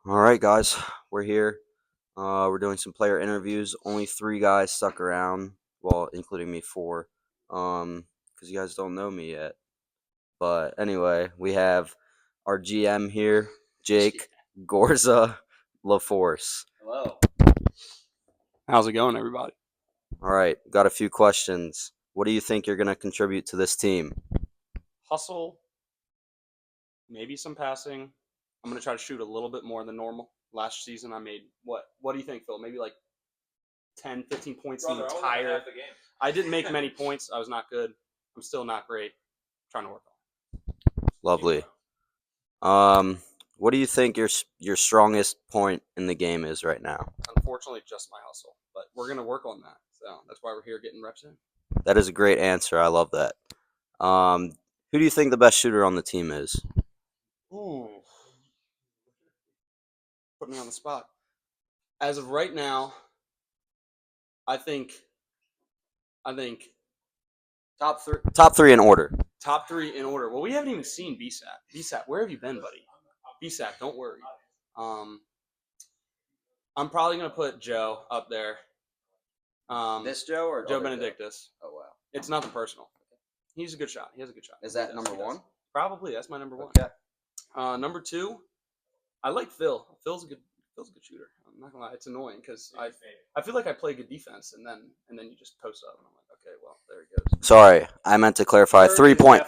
All right, guys, we're here. We're doing some player interviews. Only three guys stuck around, well, including me, four, because you guys don't know me yet. But anyway, we have our GM here, Jake Gorza LaForce. Hello. How's it going, everybody? All right, got a few questions. What do you think you're going to contribute to this team? Hustle, maybe some passing. I'm going to try to shoot a little bit more than normal. Last season, I made what? What do you think, Phil? Maybe like 10, 15 points the entire. Half the game. I didn't make many points. I was not good. I'm still not great. Trying to work on Lovely. What do you think your strongest point in the game is right now? it. Unfortunately, just my hustle. But we're going to work on that. So that's why we're here getting reps in. That is a great answer. I love that. Who do you think the best shooter on the team is? Ooh. Put me on the spot. As of right now, I think top three. Top three in order. Top three in order. Well, we haven't even seen BSAT. BSAT, where have you been, buddy? BSAT, don't worry. I'm probably gonna put Joe up there. This Joe or Joe other Benedictus. Oh wow. It's nothing personal. He's a good shot. He has a good shot. Is that He number he does. one? Probably. That's my number one. Okay. Number two, I like Phil. Phil's a good shooter. I'm not gonna lie. It's annoying because I feel like I play good defense and then you just post up and I'm like, okay, well there he goes. Sorry, I meant to clarify. Third 3 is point.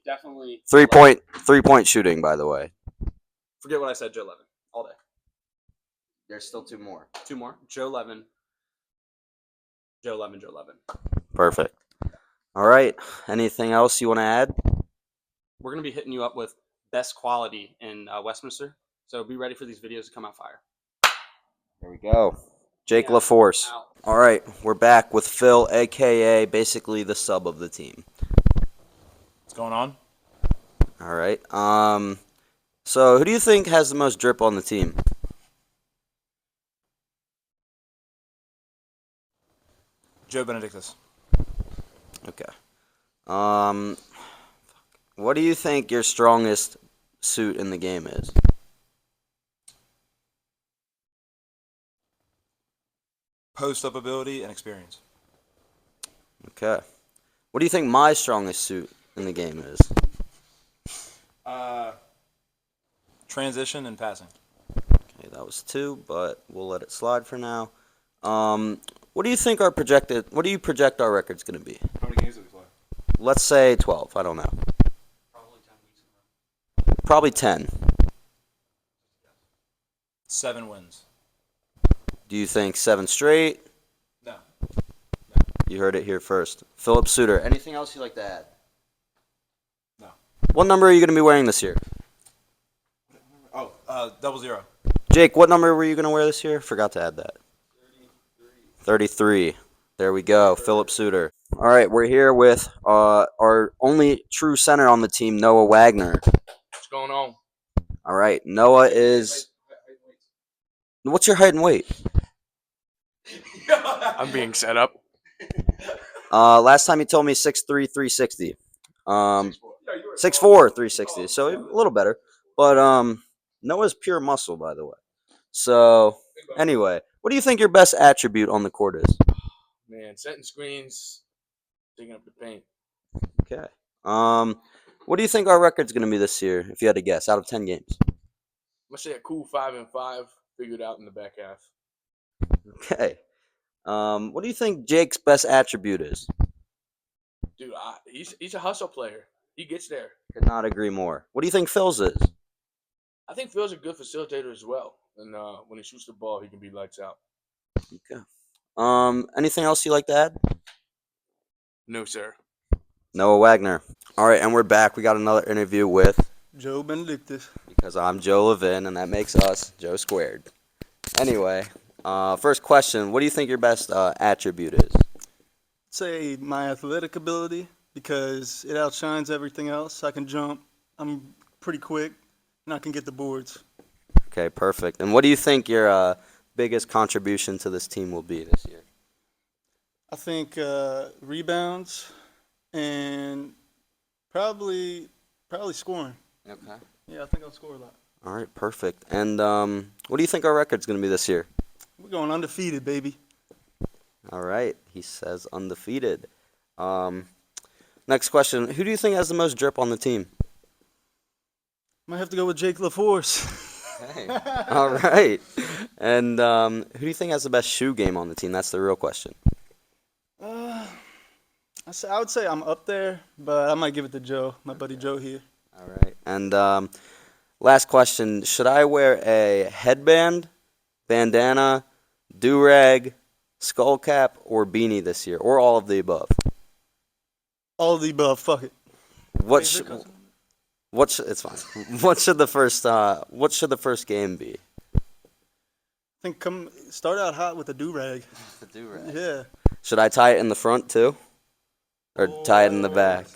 Definitely. 3 point shooting, by the way. Forget what I said. Joe Levin all day. There's still two more. Two more. Joe Levin. Perfect. All right. Anything else you want to add? We're going to be hitting you up with best quality in Westminster. So be ready for these videos to come out fire. There we go. Jake Yeah. LaForce. Out. All right. We're back with Phil, a.k.a. basically the sub of the team. What's going on? All right. So who do you think has the most drip on the team? Joe Benedictus. Okay. What do you think your strongest suit in the game is? Post-up ability and experience. Okay. What do you think my strongest suit in the game is? Transition and passing. Okay, that was two, but we'll let it slide for now. What do you think what do you project our record's going to be? How many games did we play? Let's say 12. I don't know. Probably 10 weeks in a row. Probably 10. 7 wins. Do you think 7 straight? No. You heard it here first. Philip Suter. Anything else you'd like to add? No. What number are you going to be wearing this year? Oh, 00. Jake, what number were you going to wear this year? Forgot to add that. 33. There we go. Philip Suter. All right, we're here with our only true center on the team, Noah Wagner. What's going on? All right, Noah is... What's your height and weight? I'm being set up. Last time you told me 6'3", 360. 6'4", 360. So a little better. But Noah's pure muscle, by the way. So anyway, what do you think your best attribute on the court is? Man, setting screens, digging up the paint. Okay. What do you think our record's going to be this year, if you had to guess, out of 10 games? I'm gonna say a cool 5-5, figured out in the back half. Okay. What do you think Jake's best attribute is? Dude, he's a hustle player. He gets there. Could not agree more. What do you think Phil's is? I think Phil's a good facilitator as well. And when he shoots the ball, he can be lights out. Okay. Anything else you like to add? No, sir. Noah Wagner. All right, and we're back. We got another interview with... Joe Benedictus. Because I'm Joe Levin, and that makes us Joe Squared. Anyway, first question. What do you think your best attribute is? Say my athletic ability because it outshines everything else. I can jump. I'm pretty quick, and I can get the boards. Okay, perfect. And what do you think your biggest contribution to this team will be this year? I think rebounds and probably scoring. Okay. Yeah, I think I'll score a lot. All right, perfect. And What do you think our record's going to be this year? We're going undefeated, baby. All right, he says undefeated. Um, Next question: who do you think has the most drip on the team? Might have to go with Jake LaForce. Hey. All right. And who do you think has the best shoe game on the team? That's the real question. I would say I'm up there, but I might give it to Joe, my buddy Joe here. All right. And last question: should I wear a headband, bandana, do-rag, skull cap, or beanie this year, or all of the above? All of the above. Fuck it. What sh- it's fine. What should the first game be? I think start out hot with a do-rag. The do-rag. Yeah. Should I tie it in the front too, or tie it in the back?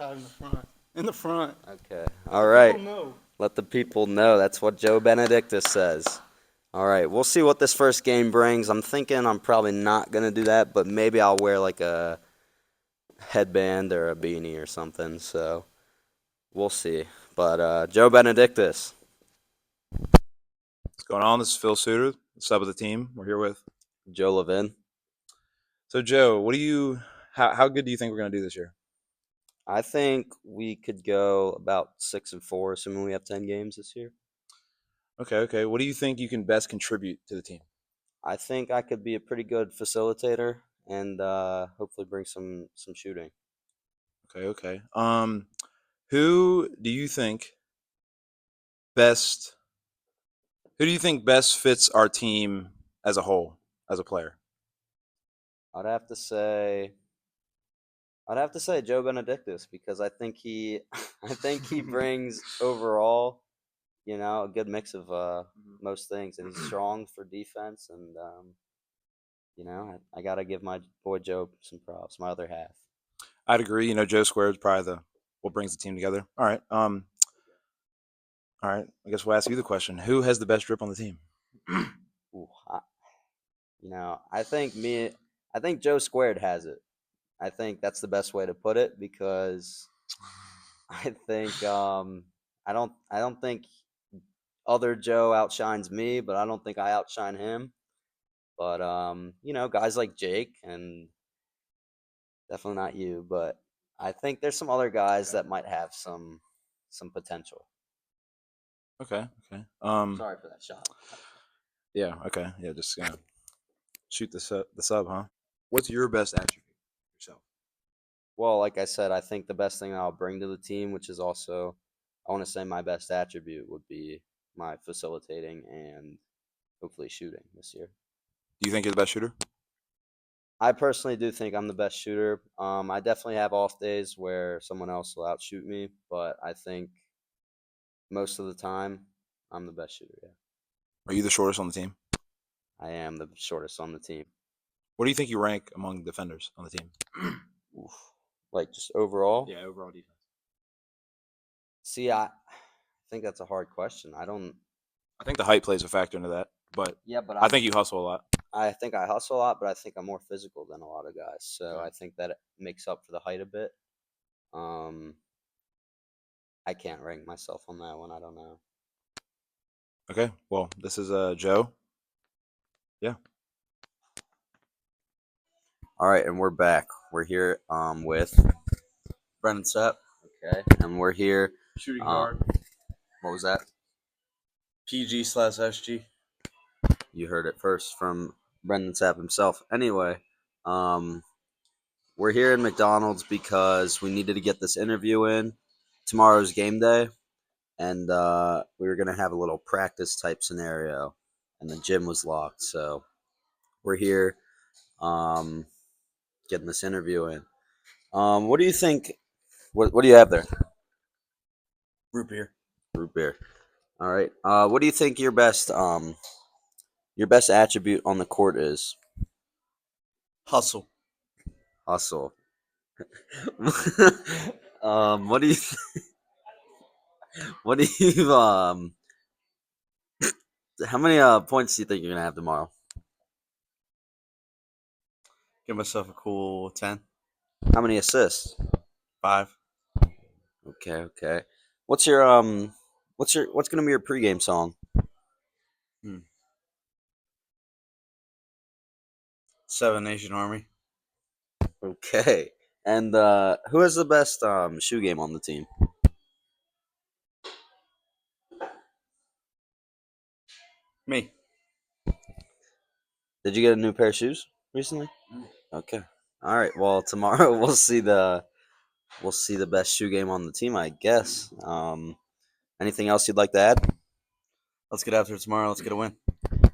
Tie it in the front. In the front. Okay. All right. Oh no. Let the people know. That's what Joe Benedictus says. All right. We'll see what this first game brings. I'm thinking I'm probably not gonna do that, but maybe I'll wear like a headband or a beanie or something. So we'll see. But Joe Benedictus. What's going on? This is Phil Suter, the sub of the team. We're here with. Joe Levin. So, Joe, how good do you think we're going to do this year? I think we could go about 6-4, assuming we have 10 games this year. Okay. What do you think you can best contribute to the team? I think I could be a pretty good facilitator and hopefully bring some shooting. Okay. Who do you think best fits our team as a whole, as a player? I'd have to say Joe Benedictus because I think he brings overall, a good mix of most things, and he's strong for defense, and I gotta give my boy Joe some props, my other half. I'd agree. Joe Squared is probably what brings the team together. All right. I guess we'll ask you the question: who has the best drip on the team? Ooh, I think Joe Squared has it. I think that's the best way to put it because I think I don't think other Joe outshines me, but I don't think I outshine him. But guys like Jake and definitely not you, but I think there's some other guys that might have some potential. Okay. Sorry for that shot. Yeah. Okay. Yeah. Just gonna shoot the sub, huh? What's your best attribute yourself? Well, like I said, I think the best thing I'll bring to the team, which is also, I want to say my best attribute would be my facilitating and hopefully shooting this year. Do you think you're the best shooter? I personally do think I'm the best shooter. I definitely have off days where someone else will outshoot me, but I think most of the time I'm the best shooter. Yeah, Are you the shortest on the team? I am the shortest on the team. What do you think you rank among defenders on the team? Oof. Like just overall. Yeah, overall defense. See, I think that's a hard question. I don't. I think the height plays a factor into that, but Yeah, but I think you hustle a lot. I think I hustle a lot, but I think I'm more physical than a lot of guys. So Okay. I think that makes up for the height a bit. I can't rank myself on that one. I don't know. Okay, well, this is Joe. Yeah. All right, and we're back. We're here with Brendan Sepp. Okay, and we're here. Shooting guard. What was that? PG/SG. You heard it first from Brendan Sapp himself. Anyway, we're here in McDonald's because we needed to get this interview in. Tomorrow's game day, and we were gonna have a little practice type scenario, and the gym was locked. So we're here, getting this interview in. What do you think? What do you have there? Root beer. Root beer. All right. What do you think your best attribute on the court is? Hustle. Hustle. What do you what do you how many points do you think you're gonna have tomorrow? Give myself a cool 10, How many assists? 5. Okay. What's gonna be your pregame song? Seven Nation Army. Okay. And who has the best shoe game on the team? Me. Did you get a new pair of shoes recently? Okay. All right. Well, tomorrow we'll see the best shoe game on the team, I guess. Anything else you'd like to add? Let's get after it tomorrow. Let's get a win.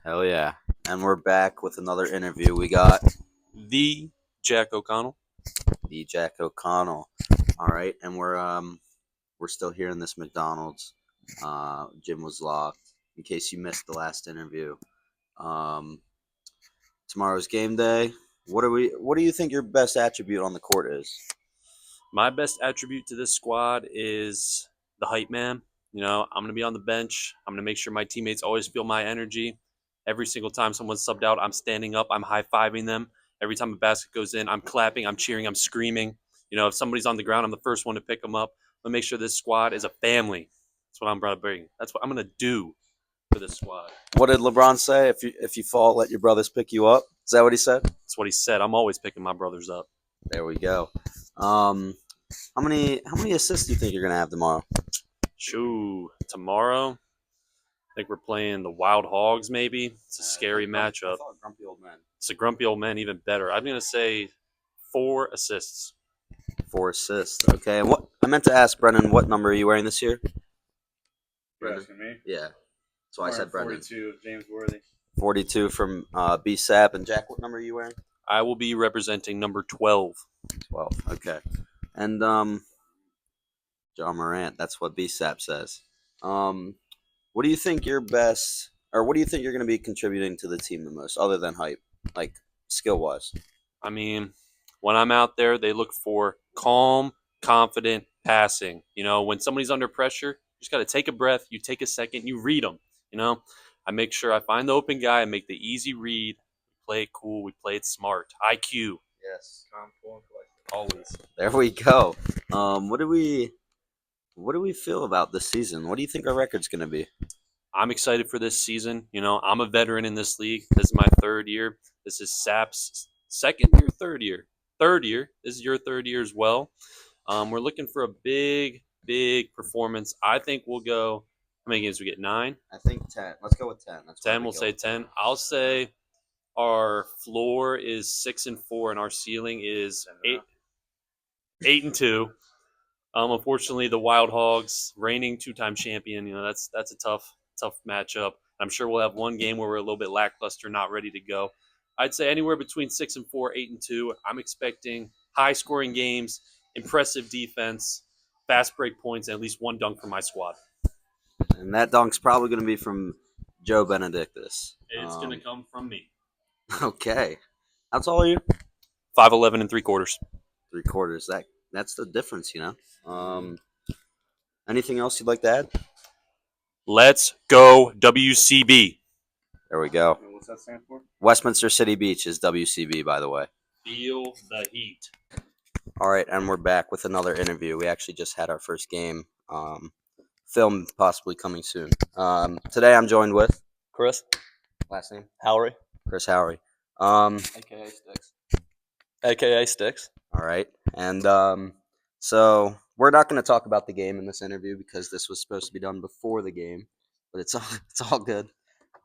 Hell yeah. And we're back with another interview. We got The Jack O'Connell. the Jack O'Connell. All right, and we're still here in this McDonald's. Gym was locked. In case you missed the last interview. Tomorrow's game day. What do you think your best attribute on the court is? My best attribute to this squad is the hype man. You know, I'm going to be on the bench. I'm going to make sure my teammates always feel my energy. Every single time someone's subbed out, I'm standing up. I'm high-fiving them. Every time a basket goes in, I'm clapping, I'm cheering, I'm screaming. You know, if somebody's on the ground, I'm the first one to pick them up. I'm going to make sure this squad is a family. That's what I'm going to bring. That's what I'm going to do for this squad. What did LeBron say? If you fall, let your brothers pick you up. Is that what he said? That's what he said. I'm always picking my brothers up. There we go. How many assists do you think you're gonna have tomorrow? Shoo, tomorrow, I think we're playing the Wild Hogs, maybe. It's a scary matchup. Grumpy old man. It's a grumpy old man, even better. I'm going to say 4 assists. 4 assists. Okay. And what I meant to ask Brennan, what number are you wearing this year? You're asking me? Yeah. So I said Brennan. 42, James Worthy. 42 from BSAP. And Jack, what number are you wearing? I will be representing number 12. 12. Okay. And John Morant. That's what BSAP says. What do you think your best, or what do you think you're going to be contributing to the team the most, other than hype, like skill wise? I mean, when I'm out there, they look for calm, confident passing. You know, when somebody's under pressure, you just got to take a breath. You take a second, you read them. You know, I make sure I find the open guy, I make the easy read. We play it cool. We play it smart. IQ. Yes. Always. There we go. What do we feel about this season? What do you think our record's going to be? I'm excited for this season. You know, I'm a veteran in this league. This is my 3rd year. This is SAP's 2nd year, 3rd year. 3rd year. This is your 3rd year as well. We're looking for a big performance. I think we'll go. How many games we get? 9? I think 10. Let's go with 10. That's 10. We'll say 10. I'll say our floor is 6-4, and our ceiling is 8-2. Unfortunately, the Wild Hogs, reigning 2-time champion, you know, that's a tough matchup. I'm sure we'll have one game where we're a little bit lackluster, not ready to go. I'd say anywhere between 6-4, 8-2. I'm expecting high-scoring games, impressive defense, fast break points, and at least one dunk from my squad. And that dunk's probably going to be from Joe Benedictus. It's going to come from me. Okay. How tall are you? 5'11" and 3/4. 3/4. That's the difference, you know. Anything else you'd like to add? Let's go WCB. There we go. What's that stand for? Westminster City Beach is WCB, by the way. Feel the heat. All right, and we're back with another interview. We actually just had our first game. Film possibly coming soon. Today I'm joined with Chris last name Howery, Chris Howery. aka Sticks. AKA Sticks. All right, and so we're not going to talk about the game in this interview because this was supposed to be done before the game, but it's all good.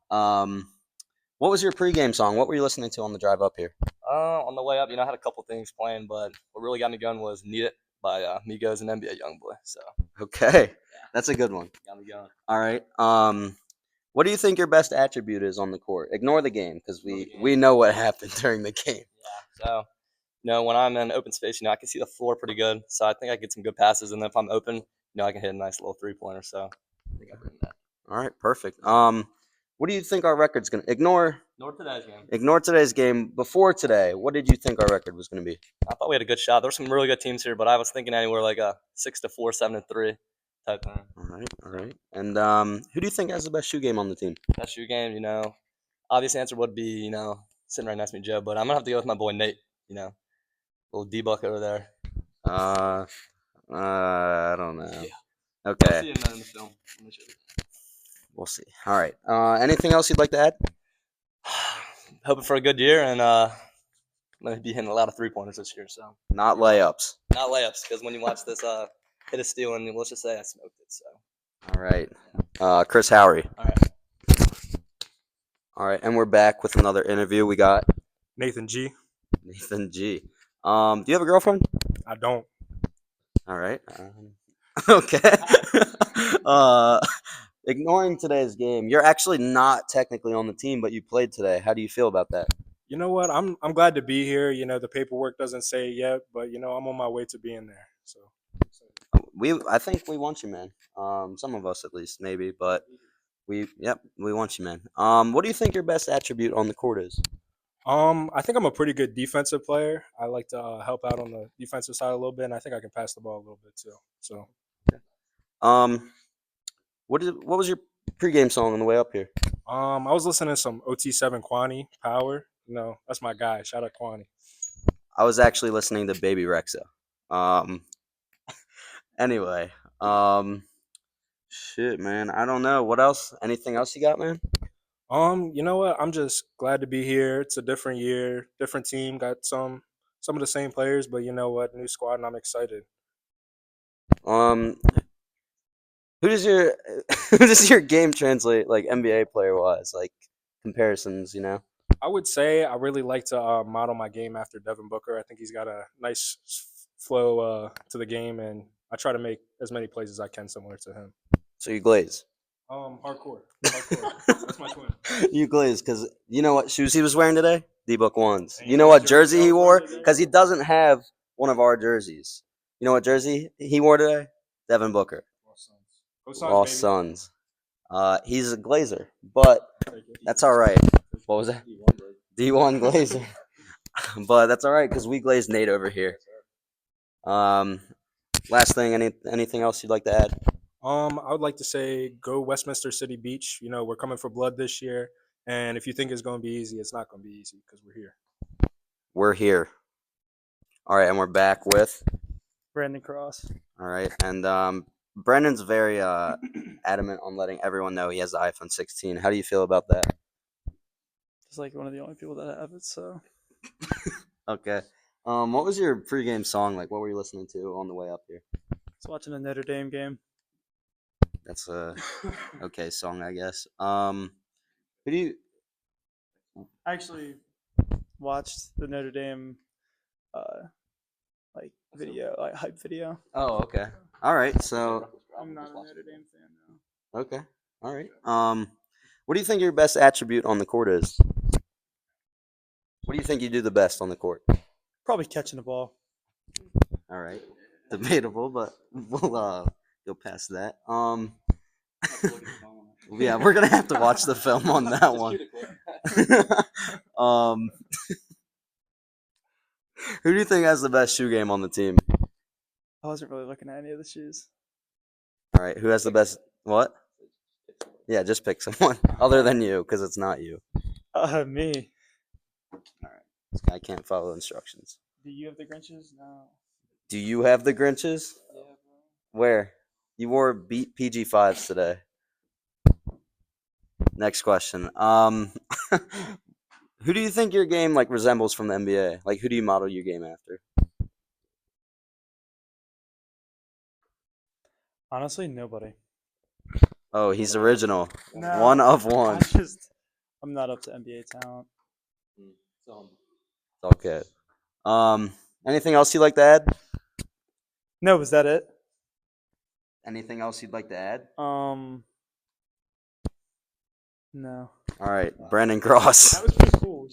What was your pregame song? What were you listening to on the drive up here? On the way up, I had a couple things playing, but what really got me going was "Need It" by Migos and NBA YoungBoy. So Okay, that's a good one. got me going. All right. What do you think your best attribute is on the court? Ignore the game because we know what happened during the game. Yeah. So, when I'm in open space, I can see the floor pretty good. So I think I get some good passes, and then if I'm open, I can hit a nice little 3-pointer. So I think I bring that. All right, perfect. What do you think our record's gonna ignore? Today's game. Ignore today's game. Before today, what did you think our record was gonna be? I thought we had a good shot. There's some really good teams here, but I was thinking anywhere like a 6-4, 7-3 type thing. All right. And who do you think has the best shoe game on the team? That shoe game, obvious answer would be, sitting right next to me, Joe, but I'm gonna have to go with my boy Nate. Little D-Buck over there. I don't know. Yeah. Okay, I'll see you in the film. Let me show you. we'll see. All right. Anything else you'd like to add? Hoping for a good year and I'm gonna be hitting a lot of 3-pointers this year. So Not layups. not layups, because when you watch this, hit a steal and let's just say I smoked it. So All right. Chris Howery. all right. All right, and we're back with another interview. We got Nathan G. Nathan G. Do you have a girlfriend? I don't. All right. Okay. Ignoring today's game, you're actually not technically on the team, but you played today. How do you feel about that? You know what? I'm glad to be here. You know, the paperwork doesn't say it yet, but you know, I'm on my way to being there. So I think we want you, man. Some of us at least, maybe, but we want you, man. What do you think your best attribute on the court is? I think I'm a pretty good defensive player. I like to help out on the defensive side a little bit, and I think I can pass the ball a little bit too. So What was your pregame song on the way up here? I was listening to some OT7 Kwani Power. You know, that's my guy. Shout out Kwani. I was actually listening to Baby Rexa. Anyway, shit, man. I don't know. What else? Anything else you got, man? You know what? I'm just glad to be here. It's a different year, different team. Got some of the same players, but you know what? New squad, and I'm excited. Who does your who does your game translate like NBA player wise, like comparisons? You know. I would say I really like to model my game after Devin Booker. I think he's got a nice flow to the game, and I try to make as many plays as I can similar to him. So you glaze. Hardcore. That's my twin. You glaze because you know what shoes he was wearing today? D-Book ones. And You know what jersey jersey he I was wore? wearing today? Because he doesn't have one of our jerseys. You know what jersey he wore today? Devin Booker. Lost Sons. He's a Glazer, but that's all right. What was that? D1 Glazer. But that's all right because we glazed Nate over here. Last thing, anything else you'd like to add? I would like to say go Westminster City Beach. You know, we're coming for blood this year, and if you think it's going to be easy, it's not going to be easy because we're here. We're here. All right, and we're back with. Brandon Cross. All right, and Brendan's very adamant on letting everyone know he has the iPhone 16. How do you feel about that? Just like one of the only people that have it, so. Okay. What was your pregame song like? What were you listening to on the way up here? I was watching a Notre Dame game. That's a okay song, I guess. Who do you? I actually watched the Notre Dame like video, like hype video. Oh, okay. All right. So I'm not a Notre Dame fan though. okay. All right. What do you think your best attribute on the court is? What do you think you do the best on the court? Probably catching the ball. All right. Debatable, but we'll go past that. Yeah, we're gonna have to watch the film on that one. Who do you think has the best shoe game on the team? I wasn't really looking at any of the shoes. All right, who has the best? What? Yeah, just pick someone other than you, because it's not you. Me. All right, this guy can't follow instructions. Do you have the Grinches? No. Do you have the Grinches? Yeah, bro. Where? You wore beat PG5s today. Next question. Who do you think your game like resembles from the NBA? Like, who do you model your game after? Honestly, nobody. Oh, he's original. No, One of one. I'm not up to NBA talent. Okay. Anything else you'd like to add? No, was that it? Anything else you'd like to add? No. All right, Brandon Cross. That was pretty cool.